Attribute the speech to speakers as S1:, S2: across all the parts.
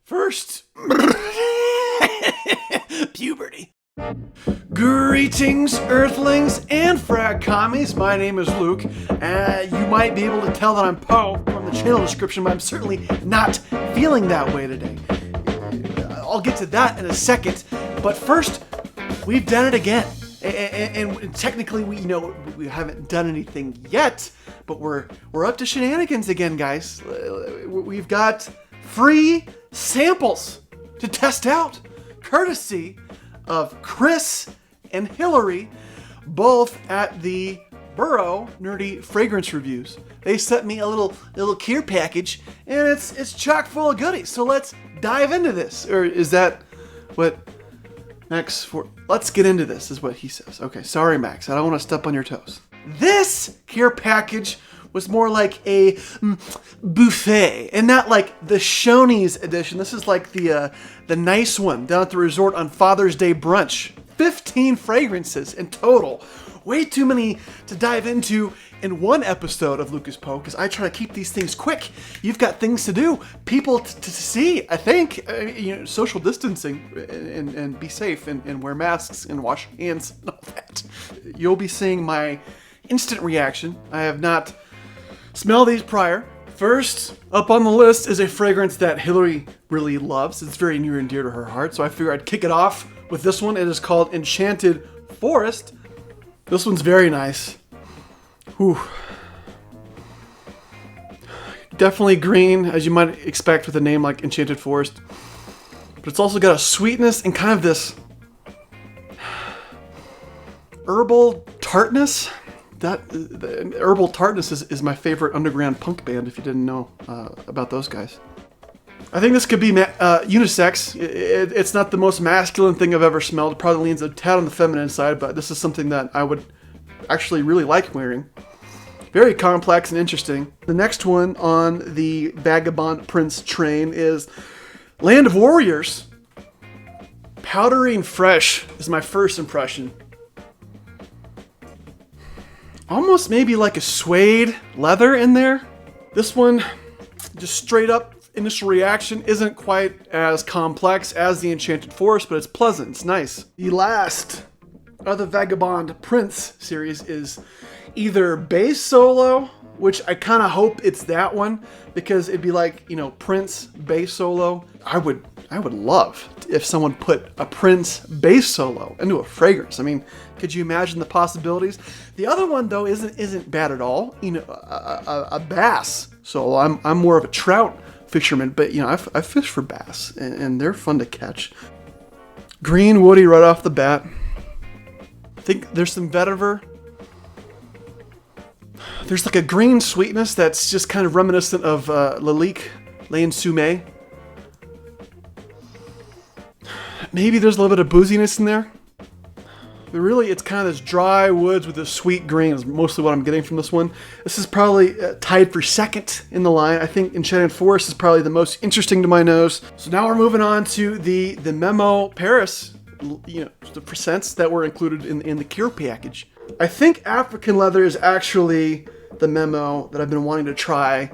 S1: First, puberty. Greetings, Earthlings and Fragcommies. My name is Luke. You might be able to tell that I'm Poe from the channel description, but I'm certainly not feeling that way today. I'll get to that in a second. But first, we've done it again. And technically, we haven't done anything yet, but we're up to shenanigans again, guys. We've got free samples to test out, courtesy of Chris and Hillary, both at the Burrow Nerdy Fragrance Reviews. They sent me a little care package, and it's chock full of goodies. So let's dive into this. Or is that what Max for? Let's get into this, is what he says. Okay, sorry, Max. I don't want to step on your toes. This care package was more like a buffet, and not like the Shoney's edition. This is like the nice one down at the resort on Father's Day brunch. 15 fragrances in total. Way too many to dive into in one episode of Lucas Poe, because I try to keep these things quick. You've got things to do, people to see, I think. Social distancing, and be safe, and wear masks, and wash hands, and all that. You'll be seeing my instant reaction. I have not smelled these prior. First up on the list is a fragrance that Hillary really loves. It's very near and dear to her heart, so I figured I'd kick it off with this one. It is called Enchanted Forest. This one's very nice. Whew. Definitely green, as you might expect with a name like Enchanted Forest. But it's also got a sweetness and kind of this herbal tartness. The Herbal Tartness is my favorite underground punk band, if you didn't know about those guys. I think this could be unisex. It's not the most masculine thing I've ever smelled. It probably leans a tad on the feminine side, but this is something that I would actually really like wearing. Very complex and interesting. The next one on the Vagabond Prince train is Land of Warriors. Powdery and fresh is my first impression. Almost maybe like a suede leather in there. This one, just straight up initial reaction, isn't quite as complex as the Enchanted Forest, but it's pleasant, it's nice. The last of the Vagabond Prince series is either bass solo, which I kind of hope it's that one, because it'd be like, Prince bass solo. I would love if someone put a Prince bass solo into a fragrance. I mean, could you imagine the possibilities? The other one though isn't bad at all. A bass solo. I'm more of a trout fisherman, but I fish for bass, and they're fun to catch. Green, woody right off the bat. I think there's some vetiver. There's like a green sweetness that's just kind of reminiscent of Lalique Laine Soumet. Maybe there's a little bit of booziness in there. But really, it's kind of this dry woods with this sweet green is mostly what I'm getting from this one. This is probably tied for second in the line. I think Enchanted Forest is probably the most interesting to my nose. So now we're moving on to the Memo Paris, the scents that were included in the care package. I think African leather is actually the memo that I've been wanting to try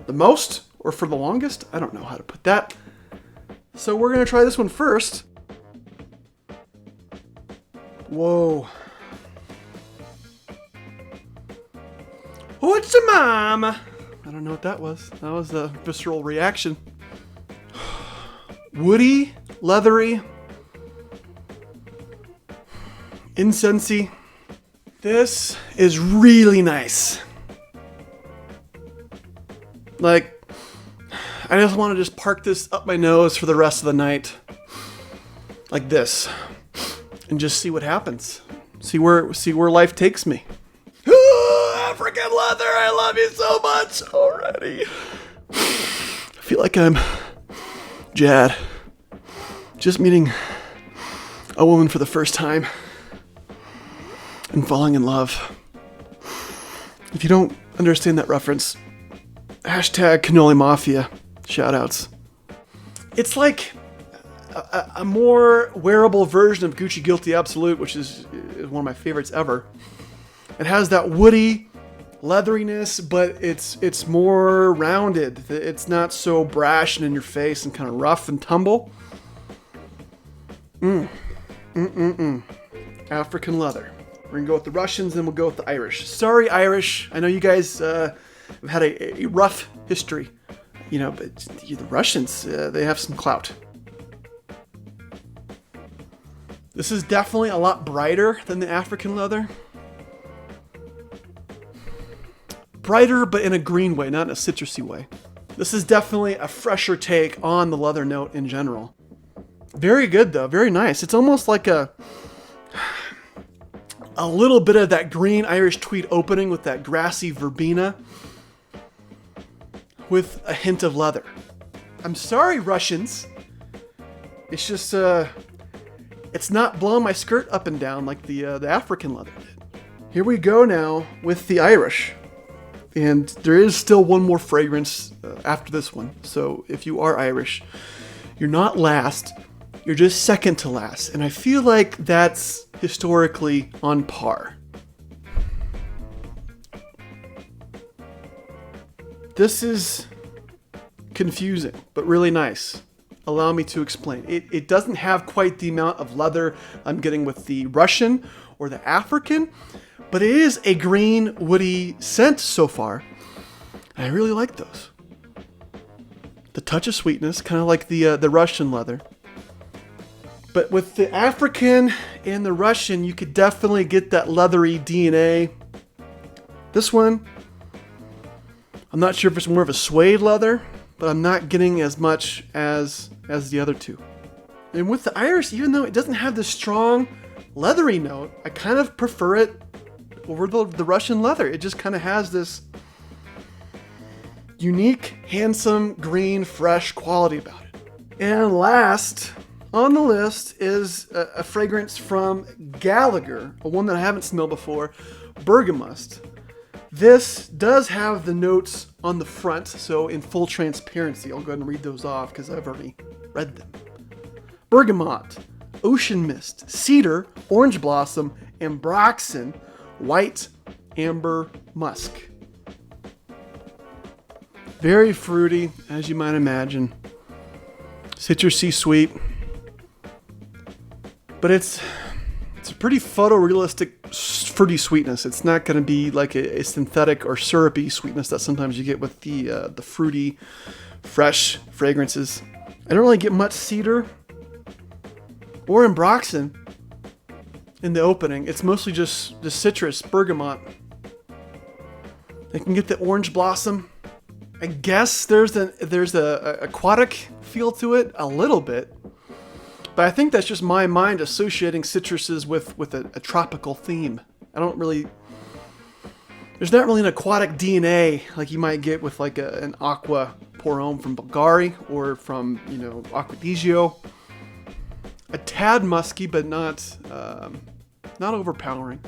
S1: the most, or for the longest. I don't know how to put that. So we're going to try this one first. Whoa. What's a mom? I don't know what that was. That was a visceral reaction. Woody, leathery, incensey. This is really nice. Like, I just want to just park this up my nose for the rest of the night. Like this. And just see what happens. See where life takes me. African leather, I love you so much already. I feel like I'm Jad. Just meeting a woman for the first time. And falling in love. If you don't understand that reference, hashtag Cannoli Mafia. Shoutouts. It's like a more wearable version of Gucci Guilty Absolute, which is one of my favorites ever. It has that woody leatheriness, but it's more rounded. It's not so brash and in your face and kind of rough and tumble. African leather. We're gonna go with the Russians, then we'll go with the Irish. Sorry, Irish. I know you guys have had a rough history, but the Russians, they have some clout. This is definitely a lot brighter than the African leather. Brighter, but in a green way, not in a citrusy way. This is definitely a fresher take on the leather note in general. Very good though, very nice. It's almost like a little bit of that green Irish tweed opening with that grassy verbena with a hint of leather. I'm sorry, Russians. It's just, it's not blowing my skirt up and down like the African leather did. Here we go now with the Irish. And there is still one more fragrance after this one. So if you are Irish, you're not last, you're just second to last. And I feel like that's historically on par. This is confusing, but really nice. Allow me to explain. It doesn't have quite the amount of leather I'm getting with the Russian or the African, but it is a green, woody scent so far. And I really like those. The touch of sweetness, kind of like the Russian leather. But with the African and the Russian, you could definitely get that leathery DNA. This one, I'm not sure if it's more of a suede leather, but I'm not getting as much as the other two. And with the Irish, even though it doesn't have this strong leathery note, I kind of prefer it over the Russian leather. It just kind of has this unique, handsome, green, fresh quality about it. And last on the list is a fragrance from Gallagher, a one that I haven't smelled before, Bergamust. This does have the notes on the front, so in full transparency, I'll go ahead and read those off because I've already read them. Bergamot, ocean mist, cedar, orange blossom, ambroxan, white, amber, musk. Very fruity, as you might imagine. Citrusy sweet. But it's a pretty photorealistic fruity sweetness. It's not going to be like a synthetic or syrupy sweetness that sometimes you get with the fruity, fresh fragrances. I don't really get much cedar or ambroxan in the opening. It's mostly just the citrus, bergamot. I can get the orange blossom. I guess there's a aquatic feel to it a little bit. But I think that's just my mind associating citruses with a tropical theme. There's not really an aquatic DNA like you might get with like an aqua porom from Bulgari or from, Acqua di Gio. A tad musky, but not overpowering.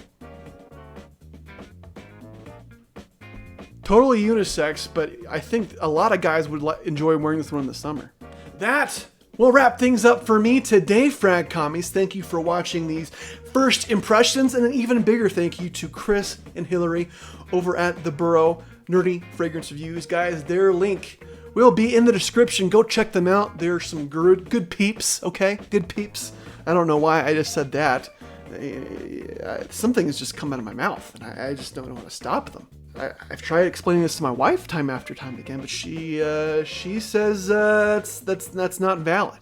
S1: Totally unisex, but I think a lot of guys would enjoy wearing this one in the summer. That will wrap things up for me today, Frag Commies. Thank you for watching these first impressions, and an even bigger thank you to Chris and Hillary over at The Burrow Nerdy Fragrance Reviews. Guys, their link will be in the description. Go check them out. They're some good peeps, okay? Good peeps. I don't know why I just said that. Something has just come out of my mouth, and I just don't know how to stop them. I've tried explaining this to my wife time after time again, but she says that's not valid.